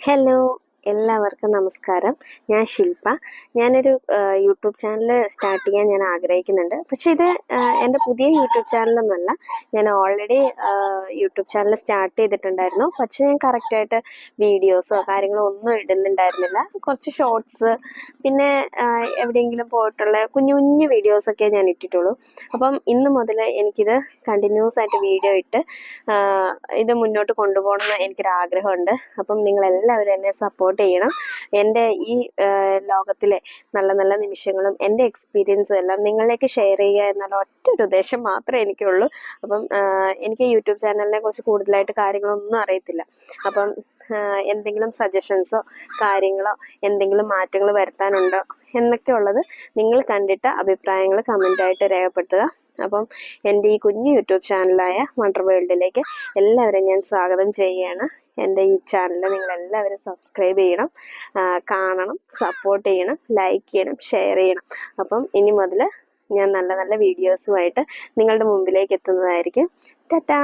Hello, എല്ലാവർക്കും നമസ്കാരം. ഞാൻ ശില്പ. ഞാനൊരു യൂട്യൂബ് ചാനൽ സ്റ്റാർട്ട് ചെയ്യാൻ ഞാൻ ആഗ്രഹിക്കുന്നുണ്ട്. പക്ഷെ ഇത് എൻ്റെ പുതിയ യൂട്യൂബ് ചാനലൊന്നുമല്ല. ഞാൻ ഓൾറെഡി യൂട്യൂബ് ചാനൽ സ്റ്റാർട്ട് ചെയ്തിട്ടുണ്ടായിരുന്നു. പക്ഷെ ഞാൻ കറക്റ്റായിട്ട് വീഡിയോസോ കാര്യങ്ങളോ ഒന്നും ഇടുന്നുണ്ടായിരുന്നില്ല. കുറച്ച് ഷോർട്സ്, പിന്നെ എവിടെയെങ്കിലും പോയിട്ടുള്ള കുഞ്ഞു കുഞ്ഞു വീഡിയോസൊക്കെ ഞാൻ ഇട്ടിട്ടുള്ളൂ. അപ്പം ഇന്ന് മുതൽ എനിക്കിത് കണ്ടിന്യൂസ് ആയിട്ട് വീഡിയോ ഇട്ട് ഇത് മുന്നോട്ട് കൊണ്ടുപോകണമെന്ന് എനിക്കൊരാഗ്രഹമുണ്ട്. അപ്പം നിങ്ങളെല്ലാവരും എന്നെ സപ്പോർട്ട് ചെയ്യണം. എൻ്റെ ഈ ലോകത്തിലെ നല്ല നല്ല നിമിഷങ്ങളും എൻ്റെ എക്സ്പീരിയൻസും എല്ലാം നിങ്ങളിലേക്ക് ഷെയർ ചെയ്യുക എന്നുള്ള ഒറ്റൊരു ഉദ്ദേശം മാത്രമേ എനിക്കുള്ളൂ. അപ്പം എനിക്ക് യൂട്യൂബ് ചാനലിനെ കുറിച്ച് കൂടുതലായിട്ട് കാര്യങ്ങളൊന്നും അറിയത്തില്ല. അപ്പം എന്തെങ്കിലും സജഷൻസോ കാര്യങ്ങളോ എന്തെങ്കിലും മാറ്റങ്ങൾ വരുത്താനുണ്ടോ എന്നൊക്കെ ഉള്ളത് നിങ്ങൾ കണ്ടിട്ട് അഭിപ്രായങ്ങൾ കമൻ്റായിട്ട് രേഖപ്പെടുത്തുക. അപ്പം എൻ്റെ ഈ കുഞ്ഞു യൂട്യൂബ് ചാനലായ വണ്ടർ വേൾഡിലേക്ക് എല്ലാവരെയും ഞാൻ സ്വാഗതം ചെയ്യുകയാണ്. എൻ്റെ ഈ ചാനൽ നിങ്ങളെല്ലാവരും സബ്സ്ക്രൈബ് ചെയ്യണം, കാണണം, സപ്പോർട്ട് ചെയ്യണം, ലൈക്ക് ചെയ്യണം, ഷെയർ ചെയ്യണം. അപ്പം ഇനി മുതൽ ഞാൻ നല്ല നല്ല വീഡിയോസുമായിട്ട് നിങ്ങളുടെ മുമ്പിലേക്ക് എത്തുന്നതായിരിക്കും. ടാറ്റാ.